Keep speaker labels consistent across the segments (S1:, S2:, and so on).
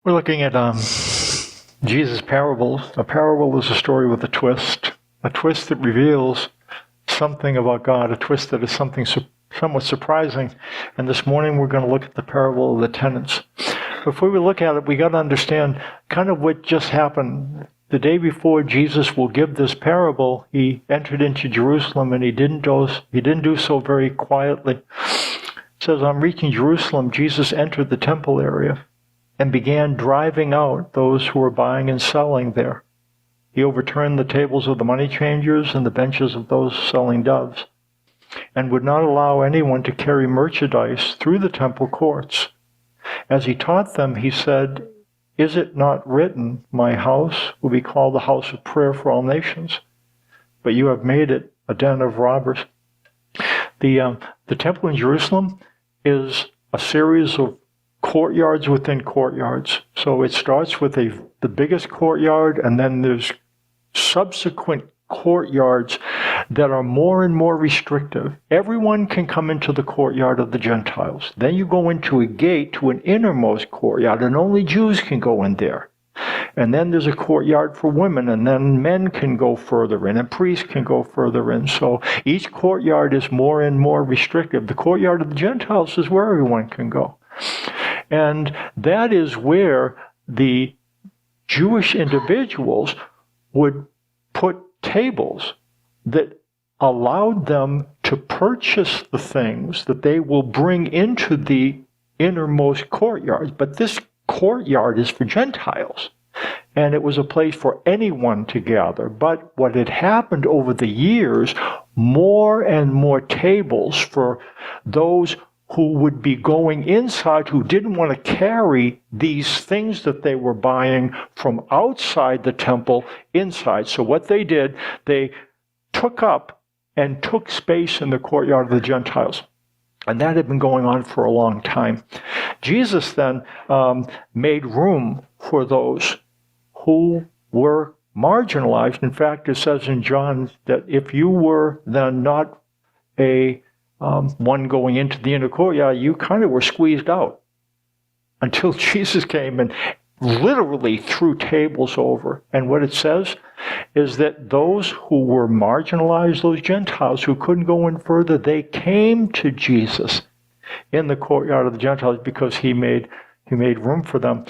S1: We're looking at Jesus' parables. A parable is a story with a twist that reveals something about God, a twist that is something somewhat surprising. And this morning we're going to look at the parable of the tenants. Before we look at it, we got to understand kind of what just happened. The day before Jesus will give this parable, he entered into Jerusalem, and he didn't do so very quietly. It says, on reaching Jerusalem, Jesus entered the temple area and began driving out those who were buying and selling there. He overturned the tables of the money changers and the benches of those selling doves, and would not allow anyone to carry merchandise through the temple courts. As he taught them, he said, "Is it not written, 'My house will be called the house of prayer for all nations'? But you have made it a den of robbers." The temple in Jerusalem is a series of courtyards within courtyards. So it starts with the biggest courtyard, and then there's subsequent courtyards that are more and more restrictive. Everyone can come into the courtyard of the Gentiles. Then you go into a gate to an innermost courtyard, and only Jews can go in there. And then there's a courtyard for women, and then men can go further in, and priests can go further in. So each courtyard is more and more restrictive. The courtyard of the Gentiles is where everyone can go. And that is where the Jewish individuals would put tables that allowed them to purchase the things that they will bring into the innermost courtyards. But this courtyard is for Gentiles, and it was a place for anyone to gather. But what had happened over the years, more and more tables for those who would be going inside, who didn't want to carry these things that they were buying from outside the temple inside. So what they did, they took up and took space in the courtyard of the Gentiles. And that had been going on for a long time. Jesus then made room for those who were marginalized. In fact, it says in John that if you were then not a one going into the inner courtyard, you kind of were squeezed out until Jesus came and literally threw tables over. And what it says is that those who were marginalized, those Gentiles who couldn't go in further, they came to Jesus in the courtyard of the Gentiles because he made room for them.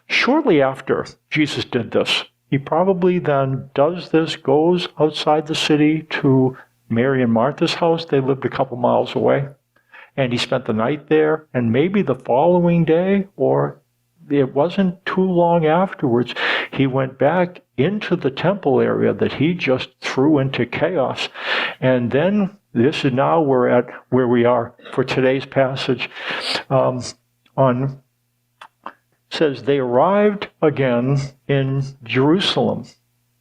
S1: Shortly after Jesus did this, he probably then does this, goes outside the city to Mary and Martha's house. They lived a couple miles away. And he spent the night there, and maybe the following day, or it wasn't too long afterwards, he went back into the temple area that he just threw into chaos. And then this is now we're at where we are for today's passage. Says they arrived again in Jerusalem.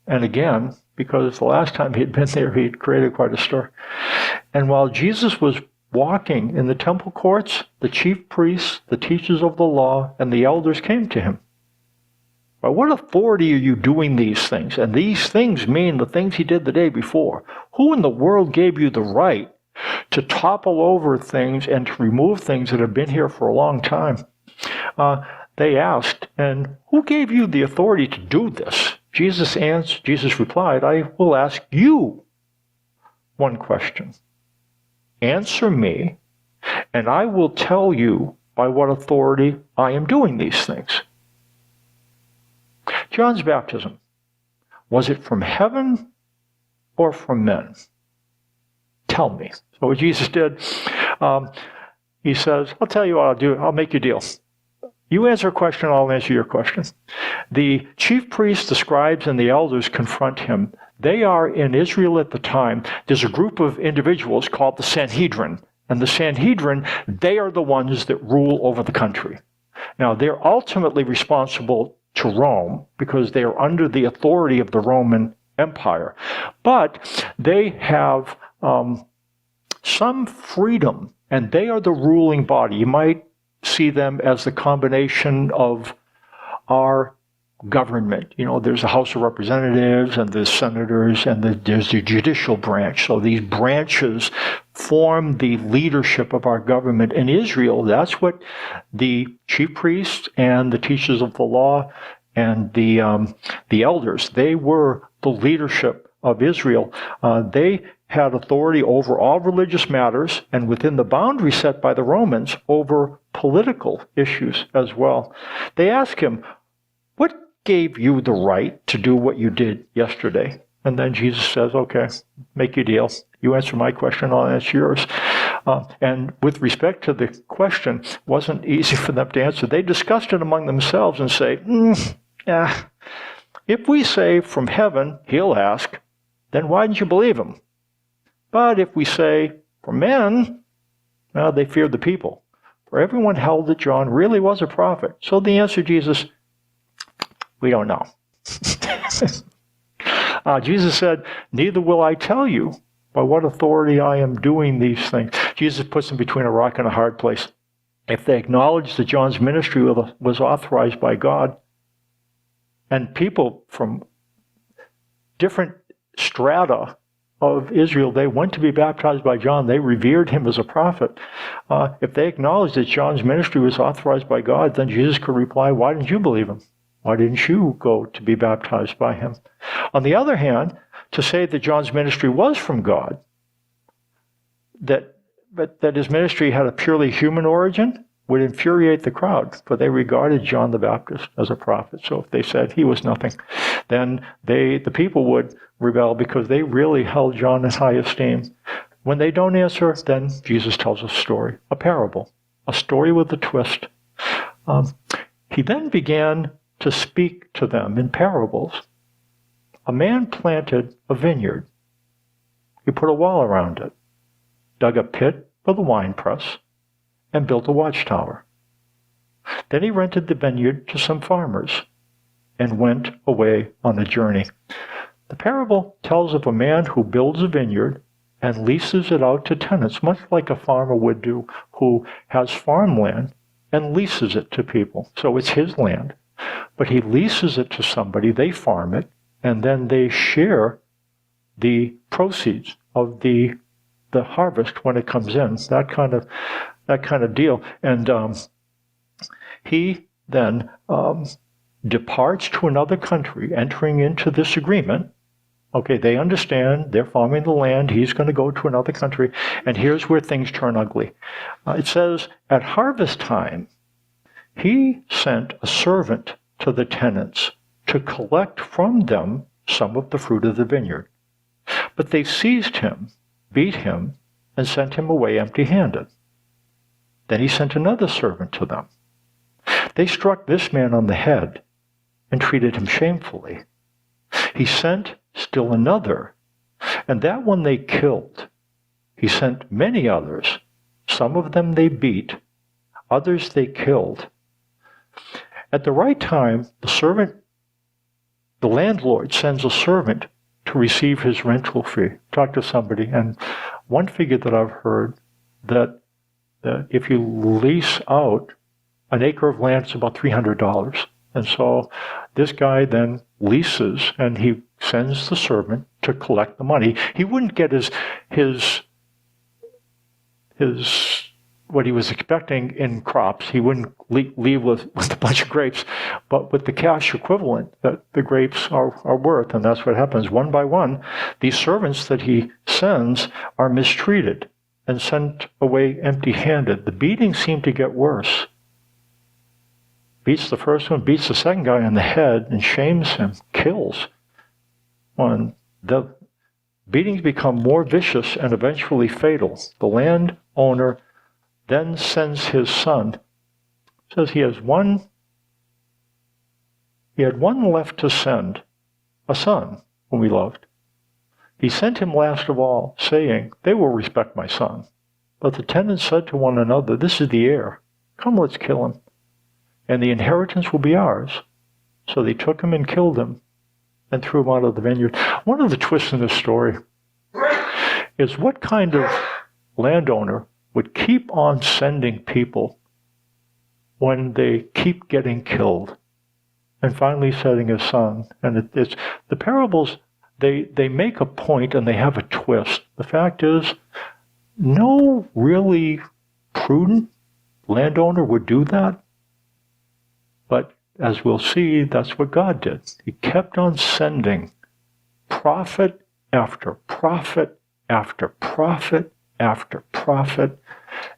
S1: And again, because the last time he'd been there, he'd created quite a stir. And while Jesus was walking in the temple courts, the chief priests, the teachers of the law, and the elders came to him. By what authority are you doing these things? And these things mean the things he did the day before. Who in the world gave you the right to topple over things and to remove things that have been here for a long time? They asked, and who gave you the authority to do this? Jesus replied, I will ask you one question. Answer me, and I will tell you by what authority I am doing these things. John's baptism, was it from heaven or from men? Tell me. So what Jesus did, he says, I'll tell you what I'll do. I'll make you a deal. You answer a question, I'll answer your question. The chief priests, the scribes, and the elders confront him. They are in Israel at the time. There's a group of individuals called the Sanhedrin. And the Sanhedrin, they are the ones that rule over the country. Now, they're ultimately responsible to Rome because they are under the authority of the Roman Empire. But they have some freedom, and they are the ruling body. You might see them as the combination of our government. There's the House of Representatives and the senators and there's the judicial branch. So these branches form the leadership of our government. In Israel, that's what the chief priests and the teachers of the law and the elders, they were the leadership of Israel. They had authority over all religious matters and within the boundary set by the Romans over political issues as well. They asked him, what gave you the right to do what you did yesterday? And then Jesus says, okay, make your deal. You answer my question, I'll answer yours. And with respect to the question, it wasn't easy for them to answer. They discussed it among themselves and say, if we say from heaven, he'll ask, then why didn't you believe him? But if we say from men, well, they feared the people. For everyone held that John really was a prophet. So the answer, Jesus, we don't know. Jesus said, neither will I tell you by what authority I am doing these things. Jesus puts them between a rock and a hard place. If they acknowledge that John's ministry was authorized by God, and people from different strata of Israel, they went to be baptized by John. They revered him as a prophet. If they acknowledged that John's ministry was authorized by God, then Jesus could reply, why didn't you believe him? Why didn't you go to be baptized by him? On the other hand, to say that John's ministry was from God, that his ministry had a purely human origin, would infuriate the crowd, for they regarded John the Baptist as a prophet. So if they said he was nothing, then the people would rebel because they really held John in high esteem. When they don't answer, then Jesus tells a story, a parable, a story with a twist. He then began to speak to them in parables. A man planted a vineyard. He put a wall around it, dug a pit for the winepress, and built a watchtower. Then he rented the vineyard to some farmers and went away on a journey. The parable tells of a man who builds a vineyard and leases it out to tenants, much like a farmer would do, who has farmland and leases it to people. So it's his land, but he leases it to somebody, they farm it, and then they share the proceeds of the harvest when it comes in. That kind of deal. And he then departs to another country, entering into this agreement. Okay, they understand, they're farming the land, he's going to go to another country, and here's where things turn ugly. It says, at harvest time, he sent a servant to the tenants to collect from them some of the fruit of the vineyard. But they seized him, beat him, and sent him away empty-handed. Then he sent another servant to them. They struck this man on the head and treated him shamefully. He sent still another, and that one they killed. He sent many others. Some of them they beat, others they killed. At the right time, the landlord sends a servant to receive his rental fee. Talk to somebody, and one figure that I've heard, that if you lease out an acre of land, it's about $300. And so this guy then leases, and he sends the servant to collect the money. He wouldn't get his what he was expecting in crops. He wouldn't leave with a bunch of grapes, but with the cash equivalent that the grapes are worth. And that's what happens. One by one, these servants that he sends are mistreated and sent away empty-handed. The beatings seem to get worse. Beats the first one, beats the second guy on the head, and shames him, kills. And the beatings become more vicious and eventually fatal. The landowner then sends his son. Says he had one left to send, a son whom he loved. He sent him last of all, saying, they will respect my son. But the tenants said to one another, this is the heir. Come, let's kill him, and the inheritance will be ours. So they took him and killed him and threw him out of the vineyard. One of the twists in this story is what kind of landowner would keep on sending people when they keep getting killed. and finally setting his son. And it's the parables, they make a point and they have a twist. The fact is, no really prudent landowner would do that. But as we'll see, that's what God did. He kept on sending prophet after prophet after prophet after prophet,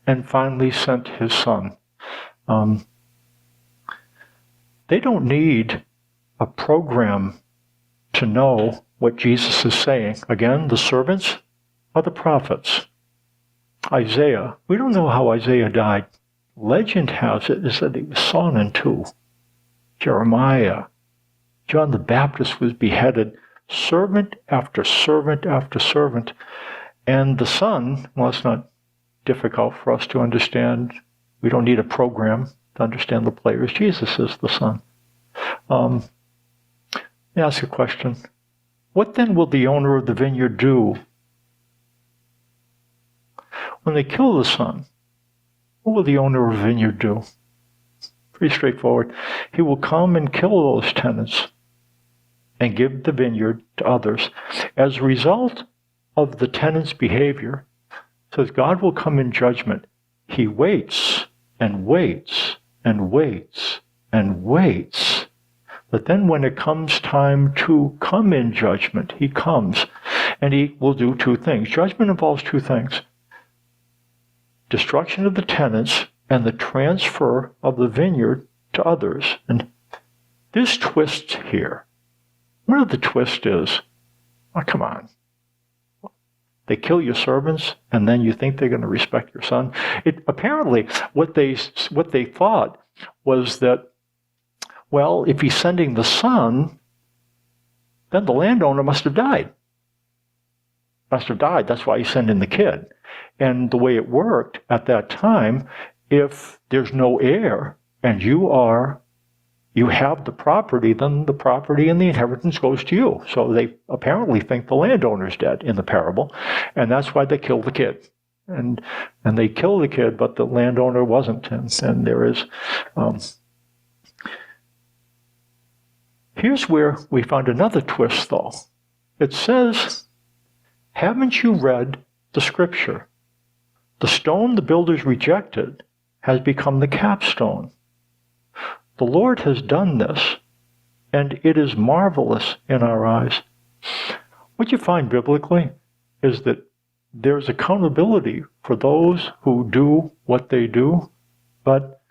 S1: and finally sent his son. They don't need a program to know what Jesus is saying. Again, the servants are the prophets. Isaiah, we don't know how Isaiah died. Legend has it is that he was sawn in two. Jeremiah, John the Baptist was beheaded, servant after servant after servant. And the Son, well, it's not difficult for us to understand. We don't need a program to understand the players. Jesus is the Son. Let me ask a question. What then will the owner of the vineyard do? When they kill the Son, what will the owner of the vineyard do? Pretty straightforward. He will come and kill those tenants and give the vineyard to others. As a result of the tenant's behavior, says God will come in judgment. He waits and waits and waits and waits. But then when it comes time to come in judgment, he comes and he will do two things. Judgment involves two things. Destruction of the tenants and the transfer of the vineyard to others. And there's twists here. One of the twists is, oh, come on. They kill your servants, and then you think they're going to respect your son? Apparently, what they thought was that, well, if he's sending the son, then the landowner must have died. That's why he's sending the kid. And the way it worked at that time, if there's no heir, and you have the property, then the property and the inheritance goes to you. So they apparently think the landowner's dead in the parable, and that's why they kill the kid. And they kill the kid, but the landowner wasn't. And there is... Here's where we find another twist, though. It says, haven't you read the scripture? The stone the builders rejected has become the capstone. The Lord has done this, and it is marvelous in our eyes. What you find biblically is that there's accountability for those who do what they do, but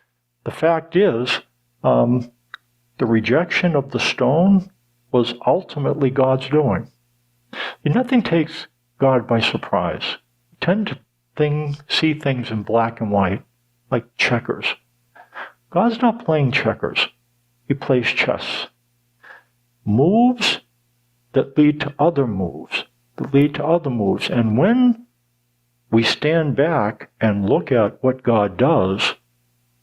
S1: the fact is, the rejection of the stone was ultimately God's doing. Nothing takes God by surprise. We tend to see things in black and white, like checkers. God's not playing checkers. He plays chess. Moves that lead to other moves, And when we stand back and look at what God does,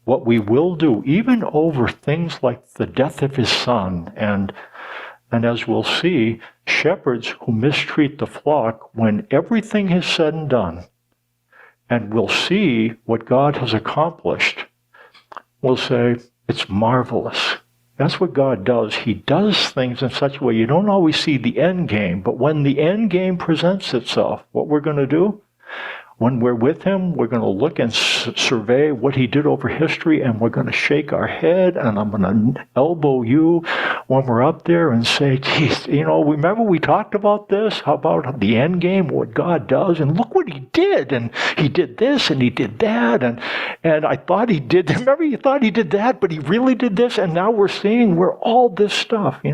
S1: what we will do, even over things like the death of his son, and as we'll see, shepherds who mistreat the flock when everything is said and done, and we'll see what God has accomplished, we'll say, it's marvelous. That's what God does. He does things in such a way you don't always see the end game, but when the end game presents itself, what we're going to do, when we're with him, we're going to look and survey what he did over history, and we're going to shake our head, and I'm going to elbow you when we're up there and say, geez, remember we talked about this? How about the end game, what God does? And look what he did. And he did this, and he did that. And I thought he did, remember you thought he did that, but he really did this. And now we're seeing where all this stuff, it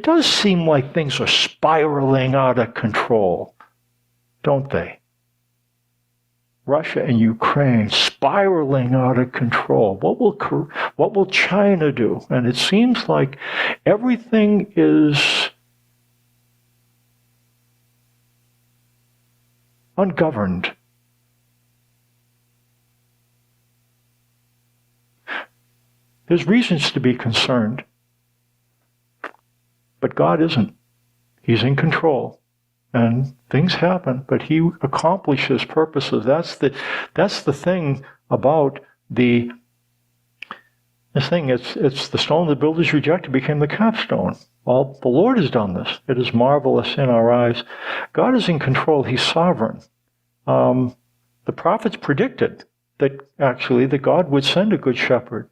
S1: does seem like things are spiraling out of control. Don't they? Russia and Ukraine spiraling out of control. What will China do? And it seems like everything is ungoverned. There's reasons to be concerned, but God isn't. He's in control. And things happen, but he accomplishes purposes. That's the thing about the This thing, it's the stone the builders rejected became the capstone. Well, the Lord has done this. It is marvelous in our eyes. God is in control. He's sovereign. The prophets predicted that God would send a good shepherd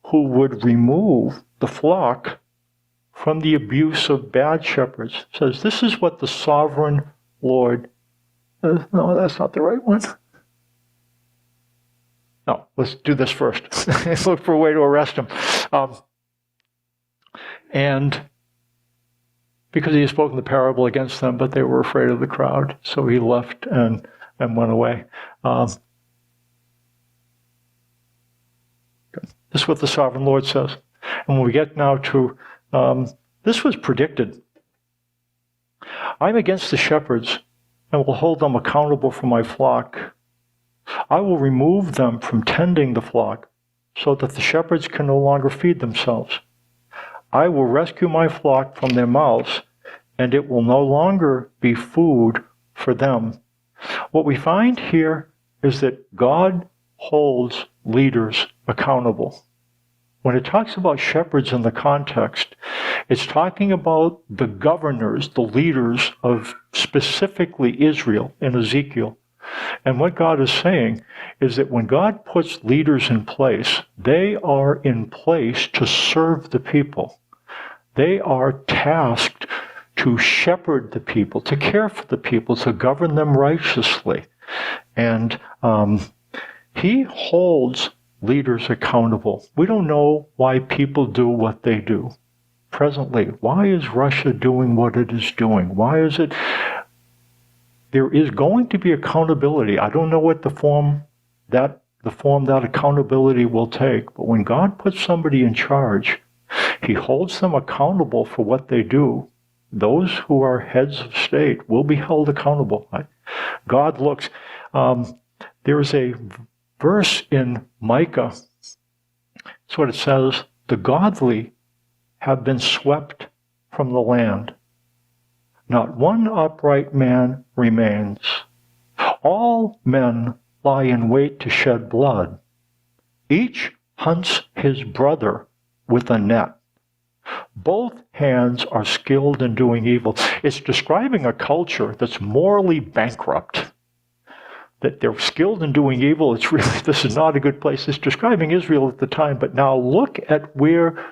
S1: who would remove the flock from the abuse of bad shepherds. It says, this is what the sovereign Lord... no, that's not the right one. No, let's do this first. Look for a way to arrest him. And because he had spoken the parable against them, but they were afraid of the crowd, so he left and went away. This is what the sovereign Lord says. And when we get now to, this was predicted. I'm against the shepherds and will hold them accountable for my flock. I will remove them from tending the flock so that the shepherds can no longer feed themselves. I will rescue my flock from their mouths, and it will no longer be food for them. What we find here is that God holds leaders accountable. When it talks about shepherds in the context, it's talking about the governors, the leaders of specifically Israel in Ezekiel. And what God is saying is that when God puts leaders in place, they are in place to serve the people. They are tasked to shepherd the people, to care for the people, to govern them righteously. And he holds leaders accountable. We don't know why people do what they do. Presently, why is Russia doing what it is doing? Why is it? There is going to be accountability. I don't know what the form that accountability will take, but when God puts somebody in charge, he holds them accountable for what they do. Those who are heads of state will be held accountable. God looks. There is a verse in Micah. That's what it says. The godly have been swept from the land. Not one upright man remains. All men lie in wait to shed blood. Each hunts his brother with a net. Both hands are skilled in doing evil. It's describing a culture that's morally bankrupt. That they're skilled in doing evil. It's really, this is not a good place. It's describing Israel at the time. But now look at where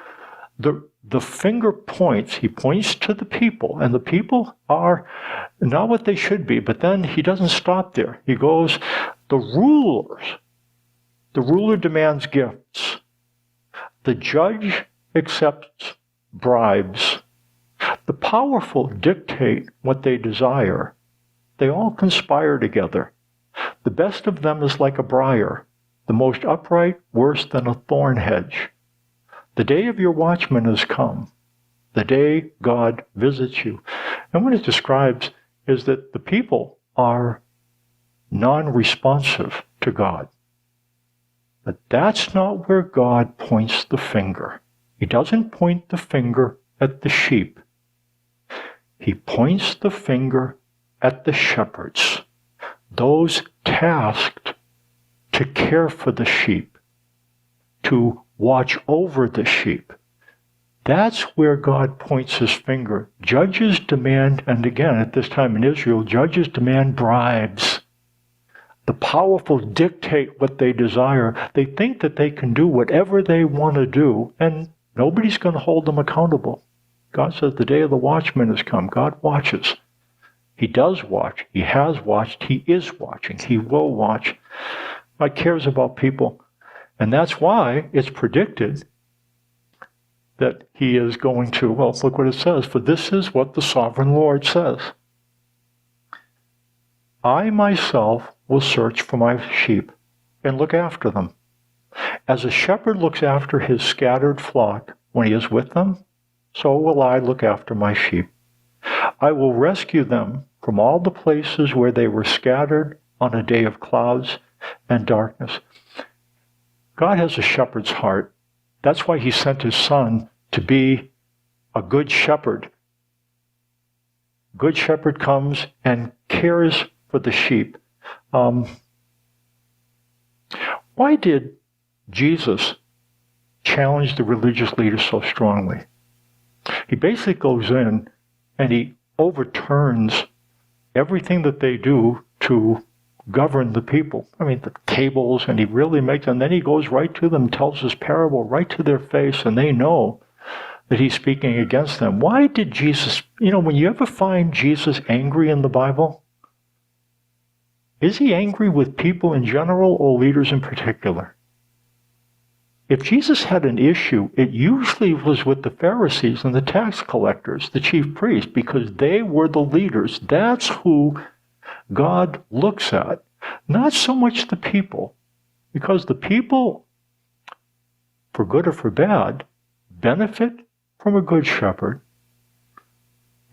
S1: the finger points. He points to the people, and the people are not what they should be. But then he doesn't stop there. He goes, the rulers. The ruler demands gifts. The judge accepts bribes. The powerful dictate what they desire. They all conspire together. The best of them is like a briar, the most upright worse than a thorn hedge. The day of your watchman has come, the day God visits you. And what it describes is that the people are non-responsive to God. But that's not where God points the finger. He doesn't point the finger at the sheep. He points the finger at the shepherds, those tasked to care for the sheep, to watch over the sheep. That's where God points his finger. Judges demand, and again, at this time in Israel, judges demand bribes. The powerful dictate what they desire. They think that they can do whatever they want to do, and nobody's going to hold them accountable. God says the day of the watchman has come. God watches. He does watch. He has watched. He is watching. He will watch. God cares about people. And that's why it's predicted that he is going to, well, look what it says. For this is what the sovereign Lord says. I myself will search for my sheep and look after them. As a shepherd looks after his scattered flock when he is with them, so will I look after my sheep. I will rescue them from all the places where they were scattered on a day of clouds and darkness. God has a shepherd's heart. That's why he sent his son to be a good shepherd. Good shepherd comes and cares for the sheep. Why did Jesus challenge the religious leaders so strongly. He basically goes in and he overturns everything that they do to govern the people. I mean, the tables, and he really makes, and then he goes right to them, tells his parable right to their face, and they know that he's speaking against them. Why did Jesus, when you ever find Jesus angry in the Bible, is he angry with people in general or leaders in particular? If Jesus had an issue, it usually was with the Pharisees and the tax collectors, the chief priests, because they were the leaders. That's who God looks at, not so much the people, because the people, for good or for bad, benefit from a good shepherd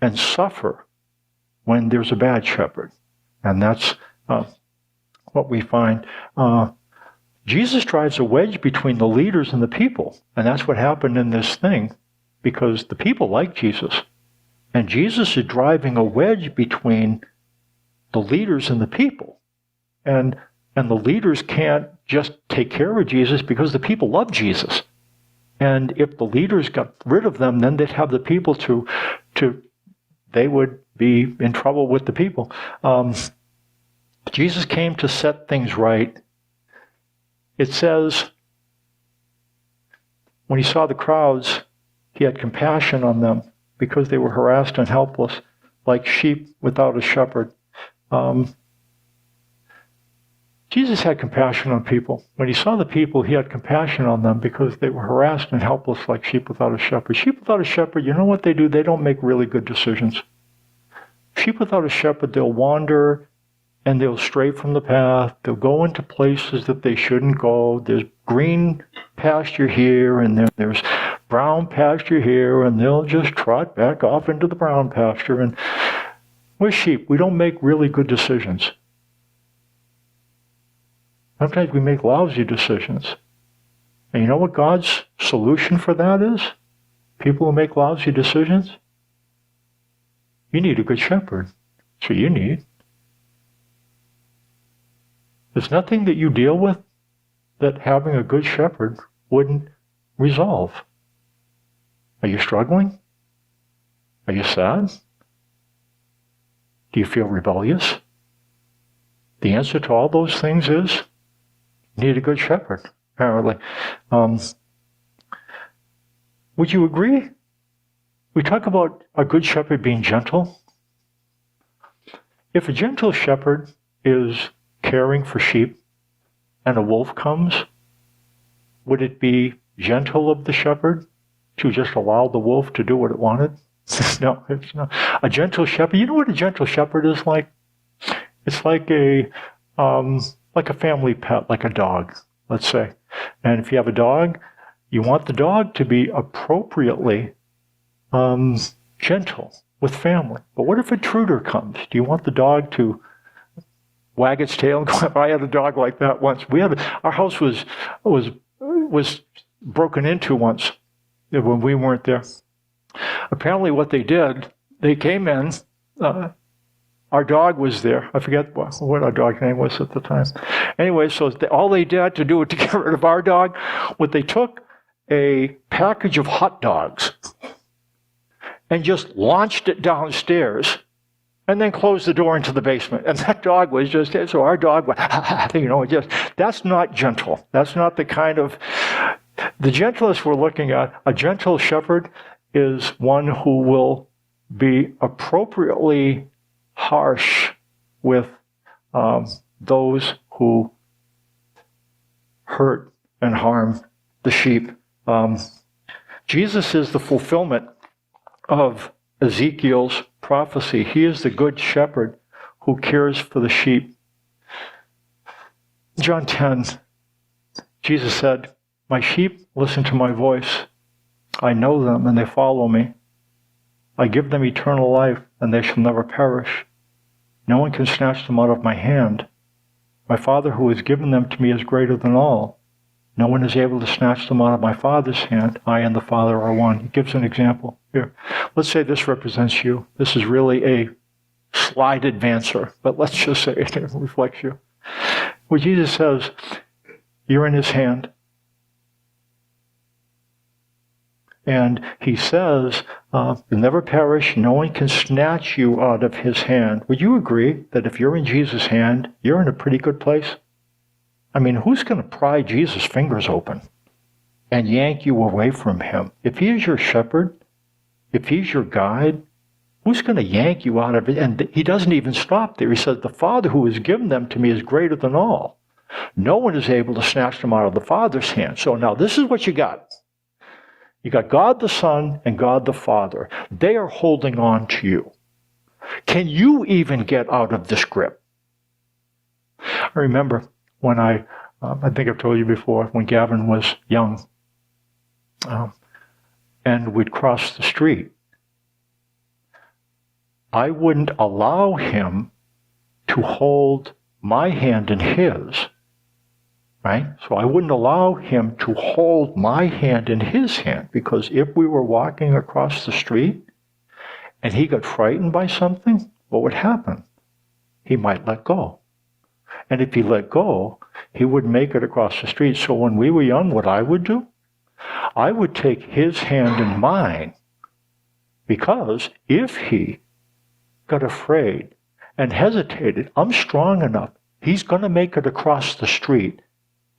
S1: and suffer when there's a bad shepherd. And that's what we find. Jesus drives a wedge between the leaders and the people, and that's what happened in this thing, because the people like Jesus, and Jesus is driving a wedge between the leaders and the people, and the leaders can't just take care of Jesus because the people love Jesus, and if the leaders got rid of them, then they'd have the people they would be in trouble with the people. Jesus came to set things right. It says, when he saw the crowds, he had compassion on them because they were harassed and helpless, like sheep without a shepherd. Jesus had compassion on people. When he saw the people, he had compassion on them because they were harassed and helpless like sheep without a shepherd. Sheep without a shepherd, you know what they do? They don't make really good decisions. Sheep without a shepherd, they'll wander and they'll stray from the path. They'll go into places that they shouldn't go. There's green pasture here, and there's brown pasture here, and they'll just trot back off into the brown pasture. And we're sheep. We don't make really good decisions. Sometimes we make lousy decisions. And you know what God's solution for that is? People who make lousy decisions? You need a good shepherd. That's what you need. There's nothing that you deal with that having a good shepherd wouldn't resolve. Are you struggling? Are you sad? Do you feel rebellious? The answer to all those things is you need a good shepherd, apparently. Would you agree? We talk about a good shepherd being gentle. If a gentle shepherd is caring for sheep and a wolf comes, would it be gentle of the shepherd to just allow the wolf to do what it wanted? No, it's not. A gentle shepherd, you know what a gentle shepherd is like? It's like a family pet, like a dog, let's say. And if you have a dog, you want the dog to be appropriately gentle with family. But what if an intruder comes? Do you want the dog to wag its tail and go up? I had a dog like that once. Our house was broken into once when we weren't there. Apparently what they did, they came in, our dog was there. I forget what our dog's name was at the time. Anyway, so all they did to do it to get rid of our dog, they took a package of hot dogs and just launched it downstairs and then closed the door into the basement. And that dog was just, so our dog went, that's not gentle. That's not the kind of, the gentlest we're looking at. A gentle shepherd is one who will be appropriately harsh with those who hurt and harm the sheep. Jesus is the fulfillment of Ezekiel's prophecy. He is the good shepherd who cares for the sheep. John 10, Jesus said, "My sheep listen to my voice. I know them and they follow me. I give them eternal life and they shall never perish. No one can snatch them out of my hand. My Father who has given them to me is greater than all. No one is able to snatch them out of my Father's hand. I and the Father are one." He gives an example here. Let's say this represents you. This is really a slide advancer, but let's just say it reflects you. Where Jesus says, you're in his hand. And he says, you'll never perish. No one can snatch you out of his hand. Would you agree that if you're in Jesus' hand, you're in a pretty good place? I mean, who's going to pry Jesus' fingers open and yank you away from him? If he is your shepherd, if he's your guide, who's going to yank you out of it? And he doesn't even stop there. He says, the Father who has given them to me is greater than all. No one is able to snatch them out of the Father's hand. So now this is what you got. You got God the Son and God the Father. They are holding on to you. Can you even get out of this grip? I remember when I think I've told you before, when Gavin was young, and we'd cross the street, I wouldn't allow him to hold my hand in his, right? So I wouldn't allow him to hold my hand in his hand, because if we were walking across the street and he got frightened by something, what would happen? He might let go. And if he let go, he wouldn't make it across the street. So when we were young, what I would do, I would take his hand in mine, because if he got afraid and hesitated, I'm strong enough. He's going to make it across the street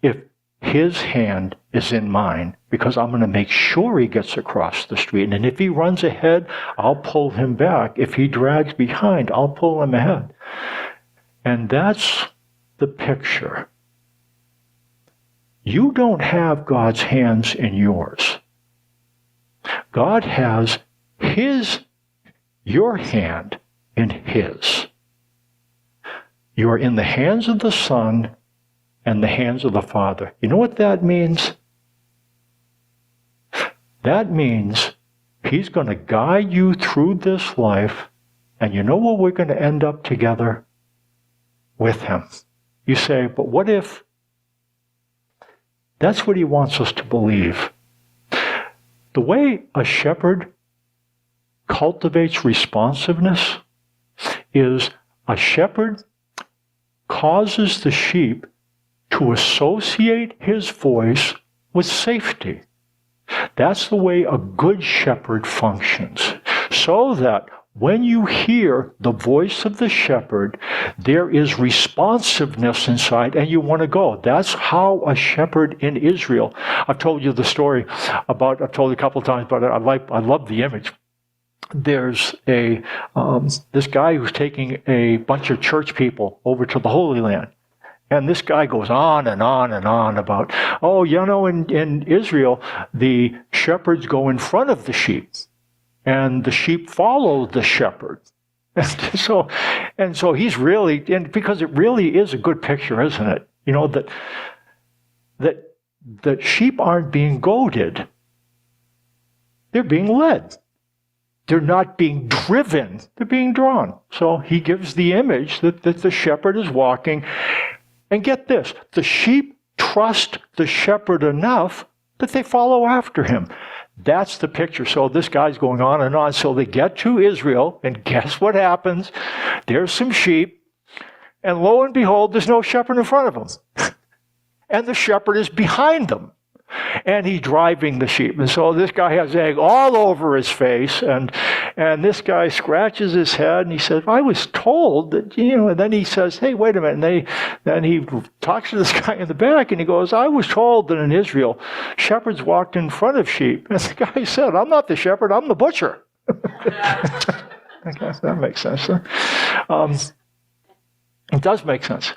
S1: if his hand is in mine, because I'm going to make sure he gets across the street. And if he runs ahead, I'll pull him back. If he drags behind, I'll pull him ahead. And that's the picture. You don't have God's hands in yours. God has your hand in his. You are in the hands of the Son and the hands of the Father. You know what that means? That means he's going to guide you through this life, and you know what, we're going to end up together with him. You say, but what if? That's what he wants us to believe. The way a shepherd cultivates responsiveness is a shepherd causes the sheep to associate his voice with safety. That's the way a good shepherd functions. So that when you hear the voice of the shepherd, there is responsiveness inside and you want to go. That's how a shepherd in Israel. I've told you the story about, I've told you a couple of times, but I love the image. There's this guy who's taking a bunch of church people over to the Holy Land. And this guy goes on and on and on about, in Israel, the shepherds go in front of the sheep, and the sheep follow the shepherd. And so he's really, and because it really is a good picture, isn't it? You know, that sheep aren't being goaded. They're being led. They're not being driven. They're being drawn. So he gives the image that the shepherd is walking. And get this, the sheep trust the shepherd enough that they follow after him. That's the picture. So this guy's going on and on. So they get to Israel, and guess what happens? There's some sheep, and lo and behold, there's no shepherd in front of them. And the shepherd is behind them. And he's driving the sheep. And so this guy has egg all over his face, and this guy scratches his head, and he says, I was told that, and then he says, hey, wait a minute. And then he talks to this guy in the back, and he goes, I was told that in Israel, shepherds walked in front of sheep. And the guy said, I'm not the shepherd, I'm the butcher. I guess that makes sense. It does make sense.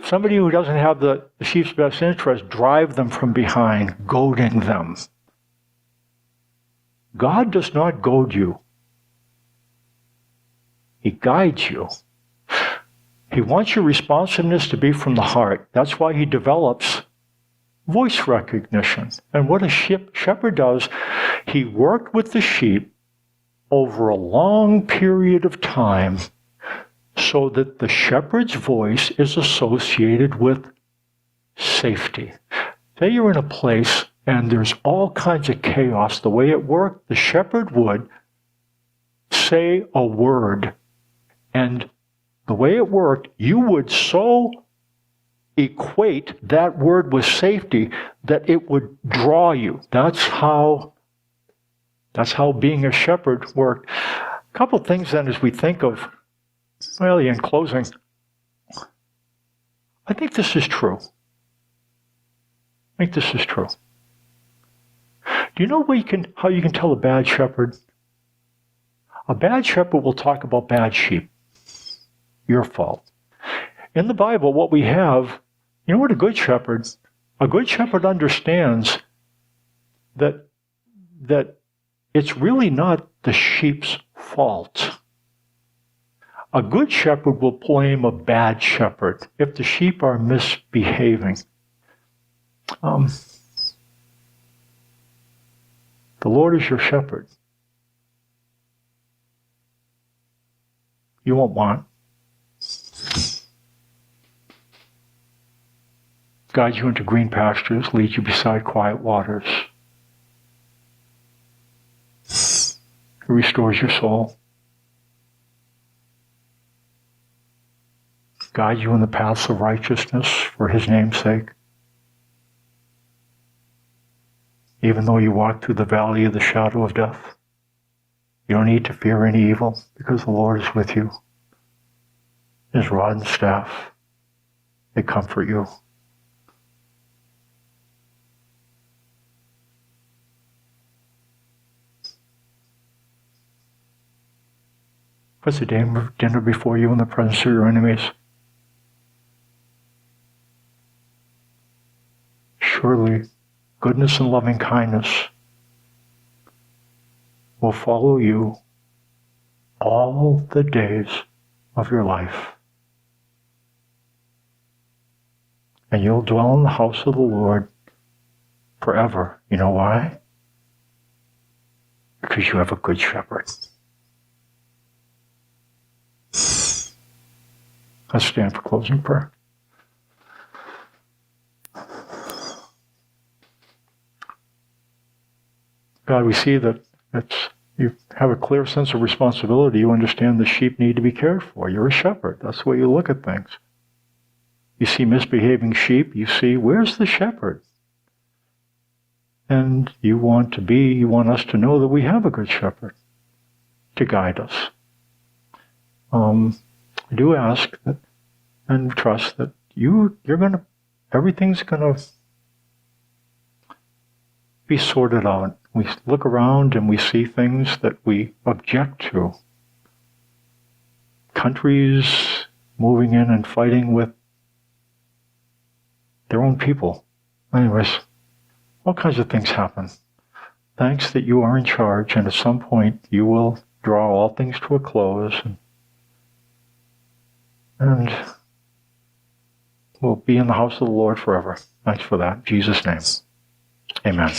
S1: Somebody who doesn't have the sheep's best interest, drive them from behind, goading them. God does not goad you. He guides you. He wants your responsiveness to be from the heart. That's why he develops voice recognition. And what a shepherd does, he worked with the sheep over a long period of time, so that the shepherd's voice is associated with safety. Say you're in a place and there's all kinds of chaos. The way it worked, the shepherd would say a word. And the way it worked, you would so equate that word with safety, that it would draw you. That's how being a shepherd worked. A couple of things then as we think of, well, in closing, I think this is true. Do you know how you can tell a bad shepherd? A bad shepherd will talk about bad sheep. Your fault. In the Bible, what we have, you know what a good shepherd understands that it's really not the sheep's fault. A good shepherd will blame a bad shepherd if the sheep are misbehaving. The Lord is your shepherd. You won't want. Guide you into green pastures, lead you beside quiet waters. He restores your soul. Guide you in the paths of righteousness for his name's sake. Even though you walk through the valley of the shadow of death, you don't need to fear any evil because the Lord is with you. His rod and staff, they comfort you. Puts a dinner before you in the presence of your enemies. Surely, goodness and loving kindness will follow you all the days of your life. And you'll dwell in the house of the Lord forever. You know why? Because you have a good shepherd. Let's stand for closing prayer. God, we see that you have a clear sense of responsibility. You understand the sheep need to be cared for. You're a shepherd. That's the way you look at things. You see misbehaving sheep, you see, where's the shepherd? And you want us to know that we have a good shepherd to guide us. I do ask that, and trust that everything's gonna be sorted out. We look around and we see things that we object to. Countries moving in and fighting with their own people. Anyways, all kinds of things happen. Thanks that you are in charge, and at some point you will draw all things to a close, and we'll be in the house of the Lord forever. Thanks for that. In Jesus' name. Amen.